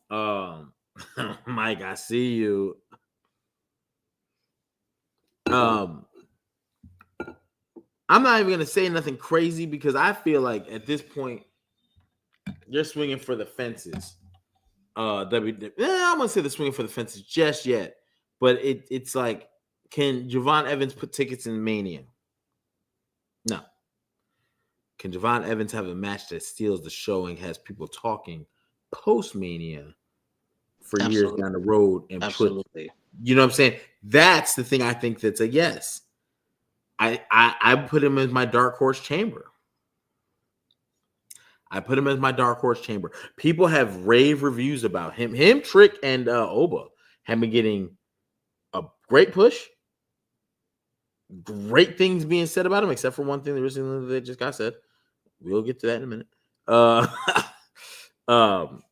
have. Mike, I see you. Um, I'm not even gonna say nothing crazy because I feel like at this point you're swinging for the fences. I'm gonna say they're swinging for the fences just yet, but it's like, can Javon Evans put tickets in Mania? No. Can Javon Evans have a match that steals the show and has people talking post Mania for years Absolutely. down the road and Absolutely. you know what I'm saying? That's the thing I think that's a yes. I put him as my dark horse chamber. I put him as my dark horse chamber. People have rave reviews about him. Him, Trick, and Oba have been getting a great push. Great things being said about him, except for one thing that just got said. We'll get to that in a minute. Um,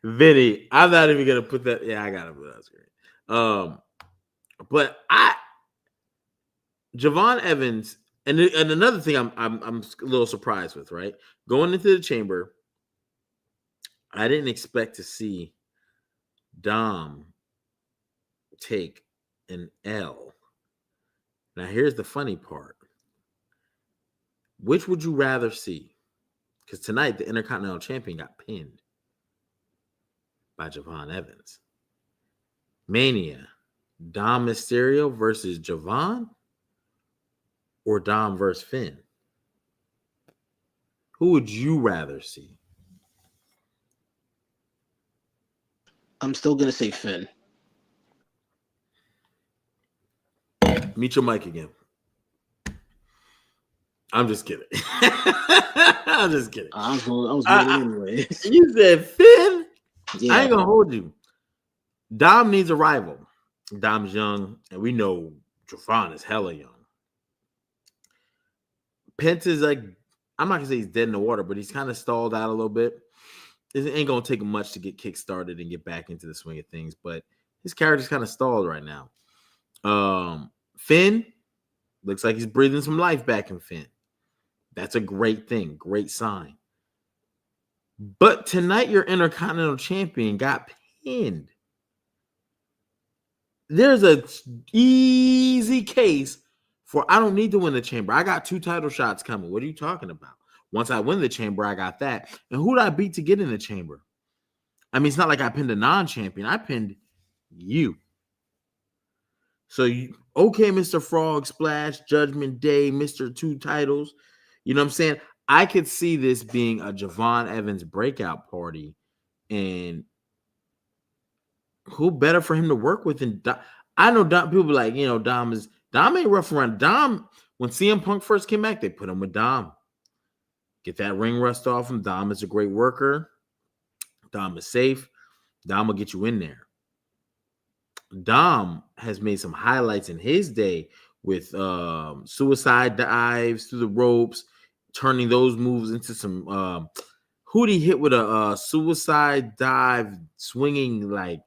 Vinny, I'm not even gonna put that. Yeah, I gotta put that on screen. But Javon Evans, and another thing I'm a little surprised with, right? Going into the chamber, I didn't expect to see Dom take an L. Now, here's the funny part. Which would you rather see? Because tonight, the Intercontinental Champion got pinned by Javon Evans. Mania, Dom Mysterio versus Javon or Dom versus Finn? Who would you rather see? I'm still gonna say Finn. Meet your mic again. I'm just kidding. I'm just kidding. I was waiting anyway. You said Finn? Yeah. I ain't gonna hold you. Dom needs a rival. Dom's young, and we know Javon is hella young. Pence is like, I'm not gonna say he's dead in the water, but he's kind of stalled out a little bit. It ain't gonna take him much to get kick started and get back into the swing of things, but his character's kind of stalled right now. Finn looks like he's breathing some life back in Finn. That's a great thing, great sign. But tonight, your Intercontinental Champion got pinned. There's a easy case for I don't need to win the chamber. I got 2 title shots coming. What are you talking about? Once I win the chamber, I got that. And who did I beat to get in the chamber? I mean, it's not like I pinned a non-champion. I pinned you. So, okay, Mr. Frog Splash, Judgment Day, Mr. 2 titles. You know what I'm saying? I could see this being a Javon Evans breakout party. And who better for him to work with than Dom? I know Dom, people be like, Dom ain't rough around. Dom, when CM Punk first came back, they put him with Dom. Get that ring rust off him. Dom is a great worker. Dom is safe. Dom will get you in there. Dom has made some highlights in his day with suicide dives through the ropes, turning those moves into some who'd he hit with a suicide dive, swinging like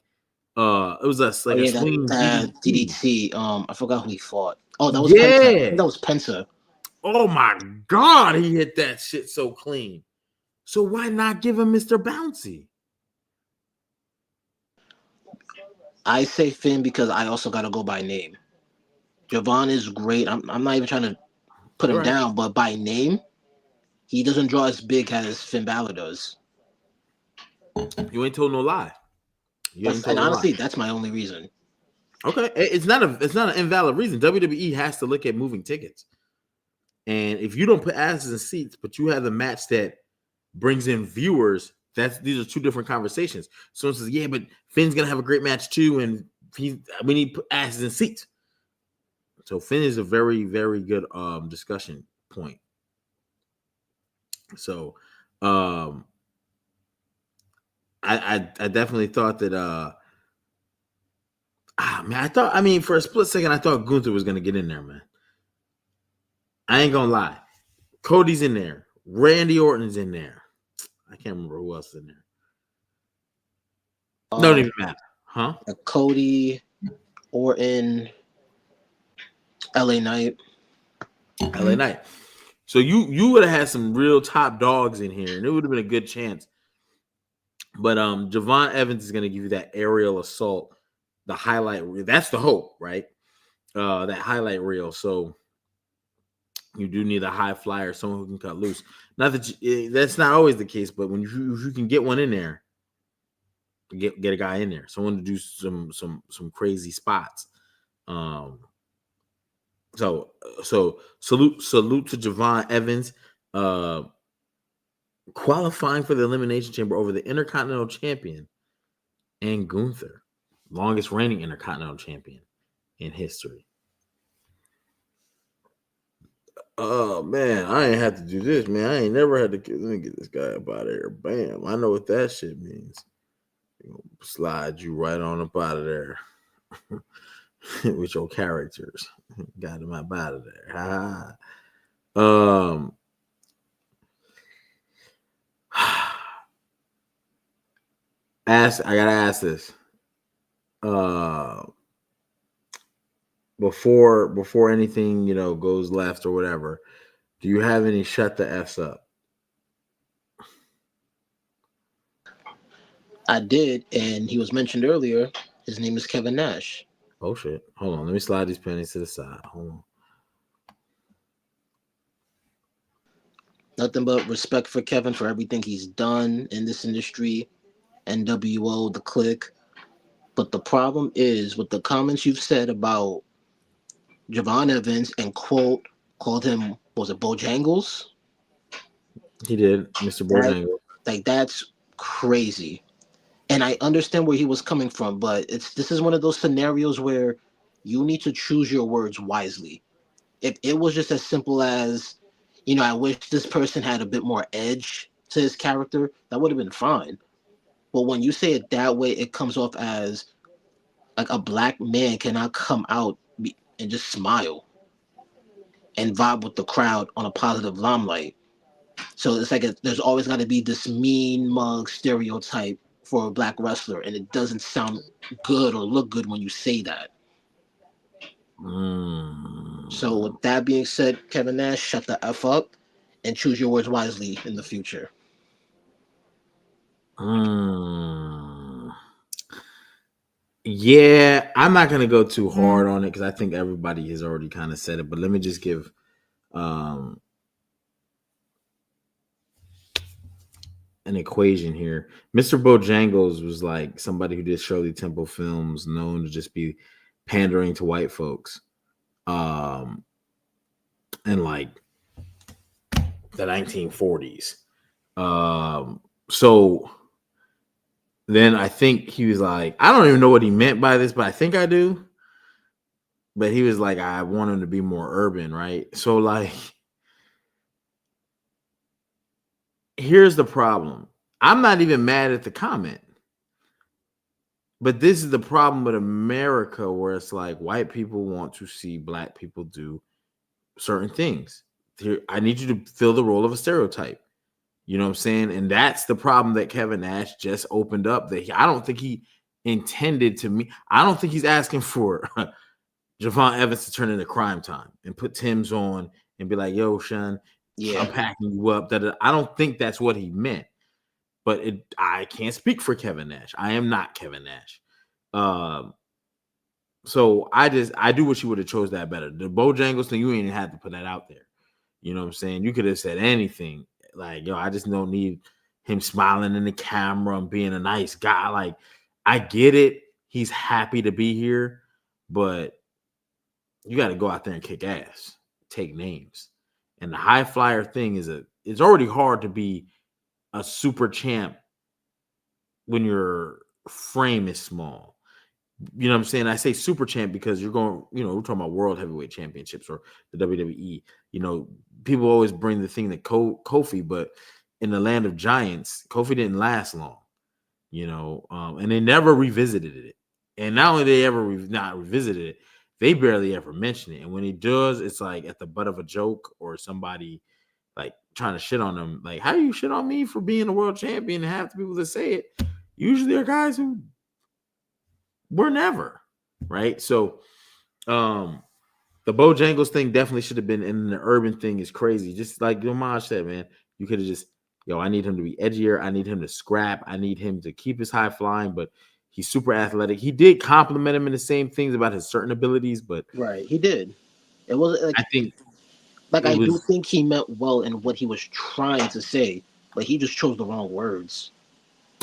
It was Oh like a yeah, swinging that DDT. DDT. I forgot who he fought. Oh, that was Penta. I think Yeah. that was Penta. Oh my God, he hit that shit so clean. So why not give him Mr. Bouncy? I say Finn because I also got to go by name. Javon is great. I'm not even trying to put All him right. down, but by name, he doesn't draw as big as Finn Balor does. You ain't told no lie. You That's ain't and told no lie. honestly, that's my only reason. Okay. It's not an invalid reason. WWE has to look at moving tickets. And if you don't put asses in seats, but you have the match that brings in viewers, these are two different conversations. Someone says, yeah, but Finn's gonna have a great match too, and we need to put asses in seats. So Finn is a very, very good discussion point. So um I definitely thought that I mean for a split second I thought Gunther was gonna get in there, man. I ain't gonna lie. Cody's in there. Randy Orton's in there. I can't remember who else is in there. Don't Um, even matter. Huh? Cody, Orton, LA Knight. LA Knight. So you would have had some real top dogs in here, and it would have been a good chance. But Javon Evans is going to give you that aerial assault, the highlight reel. That's the hope, right? That highlight reel. So you do need a high flyer, someone who can cut loose. Not that that's not always the case, but when if you can get one in there, get a guy in there, someone to do some crazy spots. Um, so salute to Javon Evans. Qualifying for the Elimination Chamber over the Intercontinental Champion and Gunther, longest reigning Intercontinental Champion in history. Oh man, I ain't had to do this, man. I ain't never had to let me get this guy up out of here. Bam. I know what that shit means. Slide you right on up out of there with your characters. Got him up out of there. Ha. I gotta ask this. Before anything, goes left or whatever, do you have any shut the F's up? I did, and he was mentioned earlier. His name is Kevin Nash. Oh shit. Hold on. Let me slide these pennies to the side. Hold on. Nothing but respect for Kevin for everything he's done in this industry. NWO, the clique. But the problem is with the comments you've said about Javon Evans and called him, was it Bojangles? He did, Mr. That Bojangles. that's crazy. And I understand where he was coming from, but this is one of those scenarios where you need to choose your words wisely. If it was just as simple as, I wish this person had a bit more edge to his character, that would have been fine. But when you say it that way, it comes off as like a black man cannot come out and just smile and vibe with the crowd on a positive limelight. So it's like there's always got to be this mean mug stereotype for a black wrestler, and it doesn't sound good or look good when you say that. So Mm. with that being said, Kevin Nash, shut the F up and choose your words wisely in the future. Mm. Yeah, I'm not gonna go too hard on it because I think everybody has already kind of said it. But let me just give um, an equation here. Mr. Bojangles was like somebody who did Shirley Temple films, known to just be pandering to white folks, in like the 1940s. So then I think he was like, I don't even know what he meant by this, but I think I do. But he was like, I want him to be more urban, right? So like, here's the problem. I'm not even mad at the comment. But this is the problem with America where it's like white people want to see black people do certain things. Here, I need you to fill the role of a stereotype. You know what I'm saying? And that's the problem that Kevin Nash just opened up. That I don't think he intended to me. I don't think he's asking for Javon Evans to turn into Crime Time and put Tim's on and be like, "Yo, Sean, I'm packing you up." I don't think that's what he meant. But I can't speak for Kevin Nash. I am not Kevin Nash. So I do wish you would have chose that better. The Bojangles thing, you ain't had to put that out there. You know what I'm saying? You could have said anything like, "Yo, I just don't need him smiling in the camera and being a nice guy." Like, I get it. He's happy to be here, but you got to go out there and kick ass, take names. And the high flyer thing it's already hard to be a super champ when your frame is small. You know what I'm saying? I say super champ because you're going, we're talking about world heavyweight championships or the WWE. People always bring the thing that Kofi, but in the land of giants, Kofi didn't last long, and they never revisited it. And not only they ever not revisited it, they barely ever mention it. And when he does, it's like at the butt of a joke or somebody like trying to shit on them. Like, how do you shit on me for being a world champion? And half the people that say it usually are guys who were never, right? So the Bojangles thing definitely should have been, and the urban thing is crazy. Just like Domaj said, man, you could have just, I need him to be edgier. I need him to scrap. I need him to keep his high flying, but he's super athletic. He did compliment him in the same things about his certain abilities, but right, he did. It wasn't like, I think I do think he meant well in what he was trying to say, but he just chose the wrong words.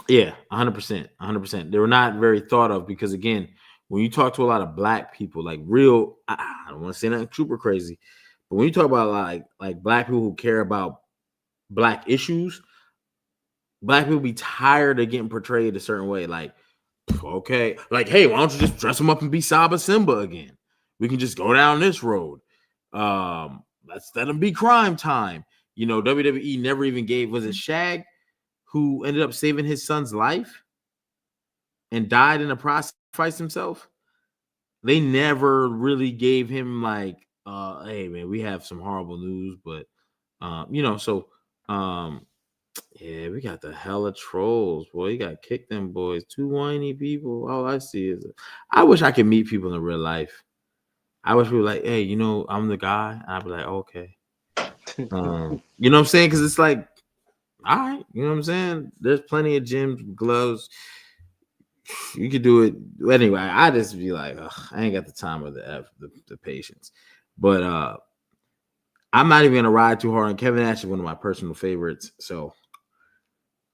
Yeah, 100%, 100%. They were not very thought of because, again, when you talk to a lot of black people, like real, I don't want to say nothing super crazy, but when you talk about like black people who care about black issues, black people be tired of getting portrayed a certain way. Like, okay, like, hey, why don't you just dress him up and be Saba Simba again? We can just go down this road. Let's let him be Crime Time. WWE never even gave, was it Shag who ended up saving his son's life and died in the process himself? They never really gave him like, hey man, we have some horrible news, but yeah, we got the hella trolls, boy. You got to kick them boys. Two whiny people. All I see is, I wish I could meet people in real life. I wish we were like, hey, I'm the guy. And I'd be like, okay. You know what I'm saying? Because it's like, all right, you know what I'm saying? There's plenty of gyms, gloves. You could do it. Anyway, I just be like, I ain't got the time or the patience. But I'm not even gonna ride too hard on Kevin Nash is one of my personal favorites. So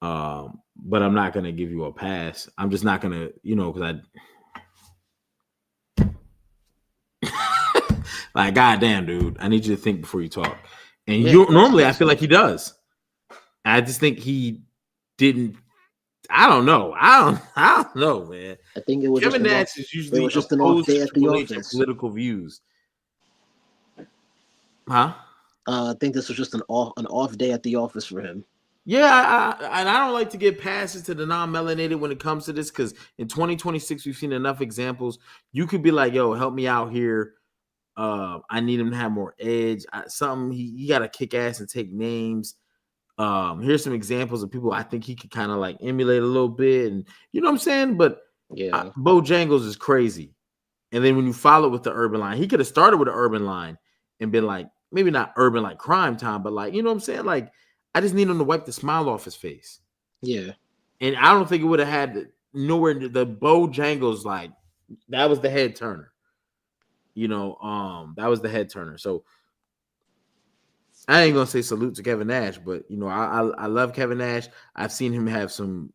but I'm not gonna give you a pass. I'm just not gonna, because like, goddamn, dude, I need you to think before you talk. And normally I feel like he does. I just think he didn't. I don't know. I don't know, man. I think it was Kevin Nash is usually just an off day at the office. Political views. Huh? I think this was just an off day at the office for him. Yeah, and I don't like to give passes to the non-melanated when it comes to this, because in 2026 we've seen enough examples. You could be like, yo, help me out here. I need him to have more edge. He got to kick ass and take names. Here's some examples of people I think he could kind of like emulate a little bit, and you know what I'm saying. But yeah, Bojangles is crazy. And then when you follow with the urban line, he could have started with the urban line and been like, maybe not urban like Crime Time, but like, you know what I'm saying? Like, I just need him to wipe the smile off his face. Yeah. And I don't think it would have had nowhere the Bojangles, like, that was the head turner. That was the head turner. So I ain't gonna say salute to Kevin Nash, but I love Kevin Nash. I've seen him have some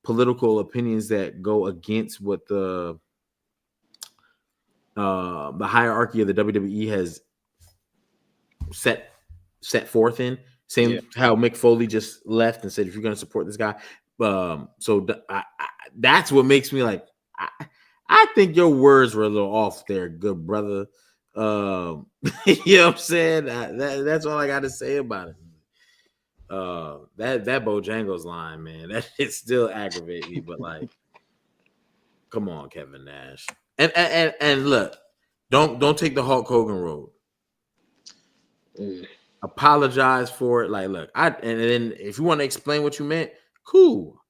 political opinions that go against what the hierarchy of the WWE has set forth in. Same how Mick Foley just left and said, if you're going to support this guy. That's what makes me like, I think your words were a little off there, good brother. You know what I'm saying? That's all I got to say about it. That Bojangles line, man, that it still aggravates me, but like, come on, Kevin Nash. And look, don't take the Hulk Hogan road. Apologize for it. Like, look, and then if you want to explain what you meant, cool.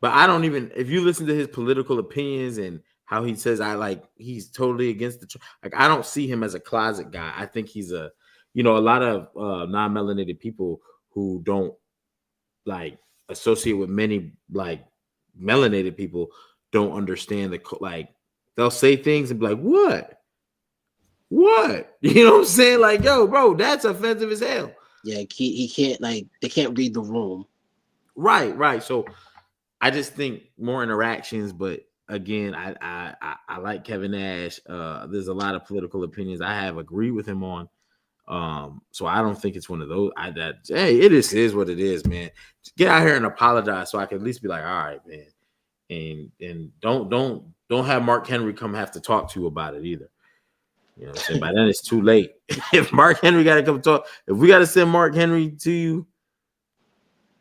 But I don't even, if you listen to his political opinions and how he says, he's totally against like, I don't see him as a closet guy. I think he's a lot of non-melanated people who don't like associate with many like melanated people don't understand like they'll say things and be like, what? You know what I'm saying? Like, yo, bro, that's offensive as hell. Yeah, he can't, like, they can't read the room. Right. So I just think more interactions, but again, I like Kevin Nash. There's a lot of political opinions I have agreed with him on. So I don't think it's one of those. Hey, it is what it is, man. Just get out here and apologize so I can at least be like, all right, man. And don't have Mark Henry come have to talk to you about it either. You know what I'm saying? By then it's too late. If Mark Henry got to come talk, if we got to send Mark Henry to you,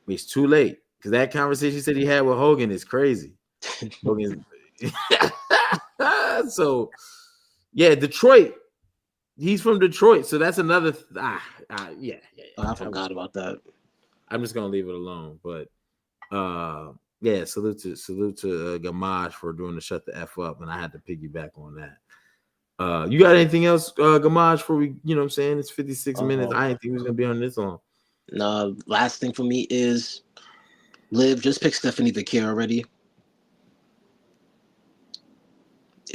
it's too late. Because that conversation he said he had with Hogan is crazy. Hogan. So, yeah, Detroit. He's from Detroit, so that's another. Yeah. Oh, I forgot about that. I'm just gonna leave it alone. But yeah, salute to Gamache for doing the shut the F up, and I had to piggyback on that. You got anything else, Gamache? For we, you know what I'm saying? It's 56 minutes. I didn't think he was gonna be on this long. No, last thing for me is Liv, just pick Stephanie Vaquer already.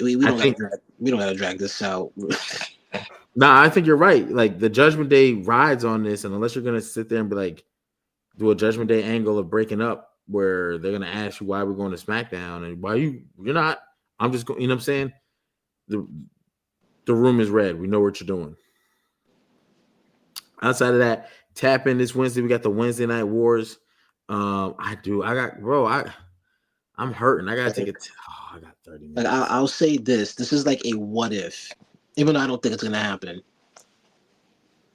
We don't gotta drag this out. Nah, I think you're right. Like the Judgment Day rides on this, and unless you're gonna sit there and be like, do a Judgment Day angle of breaking up, where they're gonna ask you why we're going to SmackDown and why you're not. I'm just going. You know what I'm saying? The room is red. We know what you're doing. Outside of that, tap in this Wednesday. We got the Wednesday Night Wars. I'm hurting. I gotta take it. I got 30 minutes. Like I'll say this. This is like a what if, even though I don't think it's gonna happen.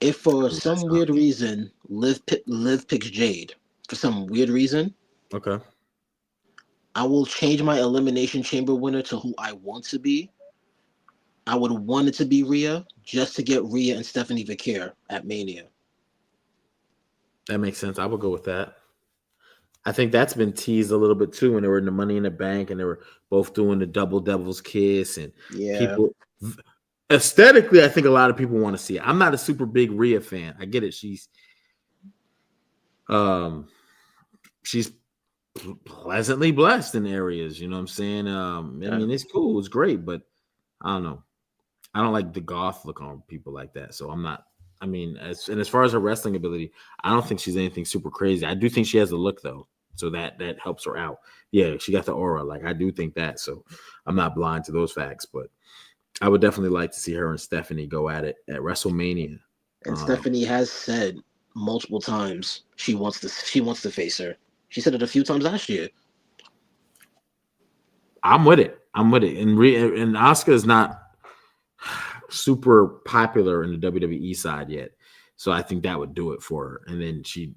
If for some weird reason Liv picks Jade for some weird reason, okay, I will change my Elimination Chamber winner to who I want to be. I would want it to be Rhea, just to get Rhea and Stephanie Vaquer at Mania. That makes sense. I would go with that. I think that's been teased a little bit too when they were in the Money in the Bank and they were both doing the double devil's kiss and people. Aesthetically, I think a lot of people want to see it. I'm not a super big Rhea fan. I get it. She's pleasantly blessed in areas. You know what I'm saying? I mean, it's cool. It's great, but I don't know. I don't like the goth look on people like that. So I'm not. I mean, as far as her wrestling ability, I don't think she's anything super crazy. I do think she has the look though, so that helps her out. Yeah, she got the aura. Like I do think that. So I'm not blind to those facts, but I would definitely like to see her and Stephanie go at it at WrestleMania. And Stephanie has said multiple times she wants to face her. She said it a few times last year. I'm with it. And Asuka is not super popular in the WWE side yet, so I think that would do it for her. And then she's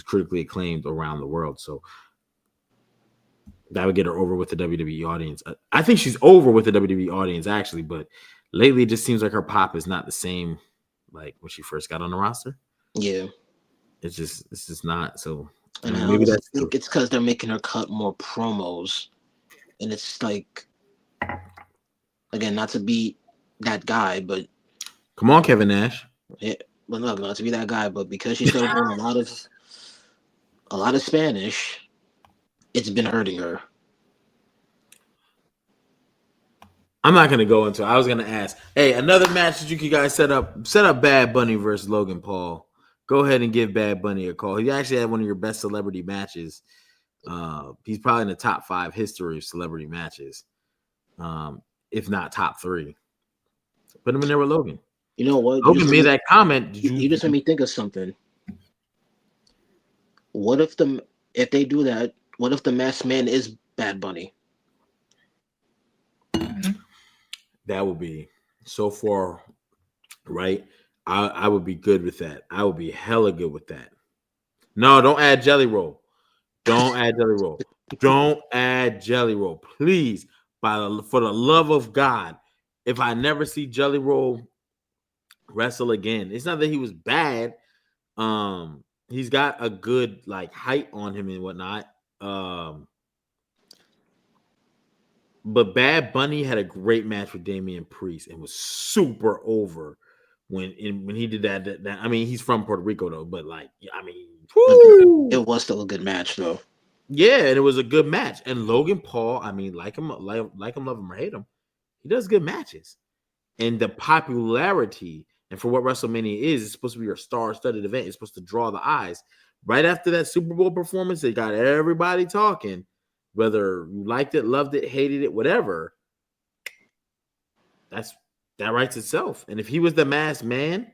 critically acclaimed around the world, so that would get her over with the WWE audience. I think she's over with the WWE audience actually, but lately it just seems like her pop is not the same like when she first got on the roster. Yeah, it's just not. So and I maybe that's think it's because they're making her cut more promos, and it's like, again, not to be that guy, but come on, Kevin Nash. Yeah, well, no, not to be that guy, but because she started doing a lot of Spanish, it's been hurting her. I'm not gonna go into it. I was gonna ask, hey, another match that you guys set up Bad Bunny versus Logan Paul. Go ahead and give Bad Bunny a call. He actually had one of your best celebrity matches. He's probably in the top 5 history of celebrity matches, if not top 3. Put him in there with Logan. You know what? Logan made that comment. You just made me think of something. What if they do that? What if the masked man is Bad Bunny? That would be so far right. I would be good with that. I would be hella good with that. No, don't add Jelly Roll. Don't add Jelly Roll. Don't add Jelly Roll, please. For the love of God, if I never see Jelly Roll wrestle again, it's not that he was bad. He's got a good like height on him and whatnot. But Bad Bunny had a great match with Damian Priest and was super over when he did that. I mean, he's from Puerto Rico though, but like, I mean, But whoo, it was still a good match, though. yeah, and it was a good match. And Logan Paul, I mean, like him, love him or hate him, he does good matches. And the popularity and for what WrestleMania is, it's supposed to be your star-studded event. It's supposed to draw the eyes. Right after that Super Bowl performance, they got everybody talking, whether you liked it, loved it, hated it, whatever. That's that writes itself. And if he was the masked man,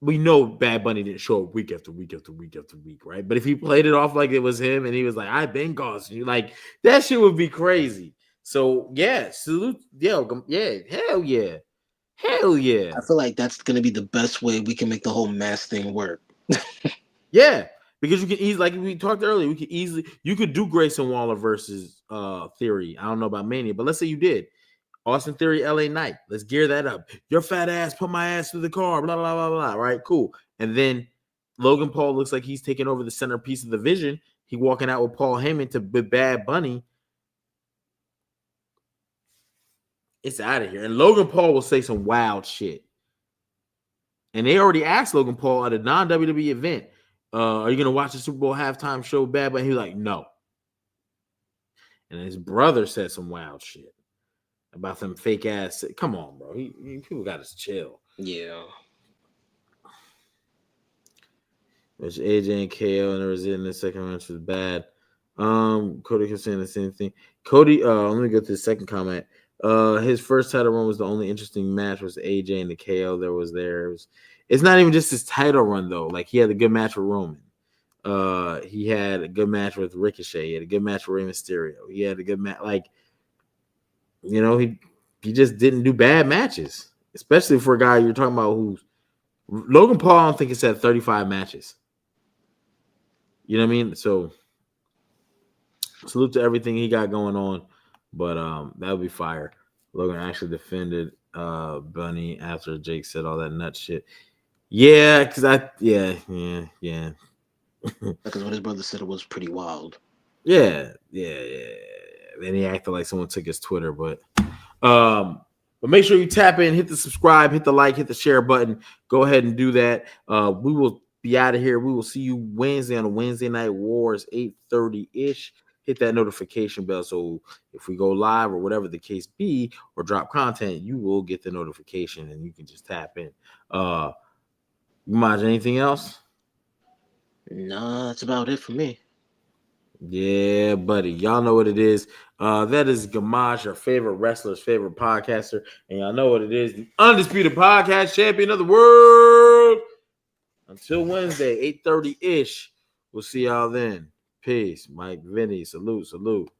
we know Bad Bunny didn't show up week after week after week after week, right? But if he played it off like it was him and he was like, I've been gone, you like that shit would be crazy. So yeah, salute, yeah, hell yeah. Hell yeah. I feel like that's gonna be the best way we can make the whole mask thing work. Yeah. Because you can easily, like we talked earlier, you could do Grayson Waller versus Theory. I don't know about Mania, but let's say you did. Austin Theory, LA Knight. Let's gear that up. Your fat ass, put my ass through the car, blah, blah, blah, blah. Right, cool. And then Logan Paul looks like he's taking over the centerpiece of the vision. He walking out with Paul Heyman with Bad Bunny. It's out of here. And Logan Paul will say some wild shit. And they already asked Logan Paul at a non-WWE event, are you going to watch the Super Bowl halftime show Bad Bunny? He was like, no. And his brother said some wild shit about some fake ass. Come on, bro. People got to chill. Yeah. Which AJ and KO and there was in the second match was bad. Cody kept saying the same thing. Cody, let me go to the second comment. His first title run was the only interesting match was AJ and the KO there was there. It's not even just his title run though. Like he had a good match with Roman. He had a good match with Ricochet. He had a good match with Rey Mysterio. He had a good match. Like, you know, he just didn't do bad matches, especially for a guy you're talking about who's Logan Paul. I don't think it's had 35 matches. You know what I mean? So salute to everything he got going on, but that would be fire. Logan actually defended Bunny after Jake said all that nut shit. Yeah, because yeah. Because what his brother said was pretty wild. Yeah. Then he acted like someone took his Twitter, but make sure you tap in, hit the subscribe, hit the like, hit the share button. Go ahead and do that. We will be out of here. We will see you Wednesday on the Wednesday Night Wars, 8:30-ish. Hit that notification bell so if we go live or whatever the case be or drop content, you will get the notification and you can just tap in. Maj, anything else? Nah, that's about it for me. Yeah, buddy. Y'all know what it is. That is Gamaj, your favorite wrestler's favorite podcaster. And y'all know what it is. The undisputed podcast champion of the world. Until Wednesday, 8:30-ish. We'll see y'all then. Peace. Mike, Vinny, salute.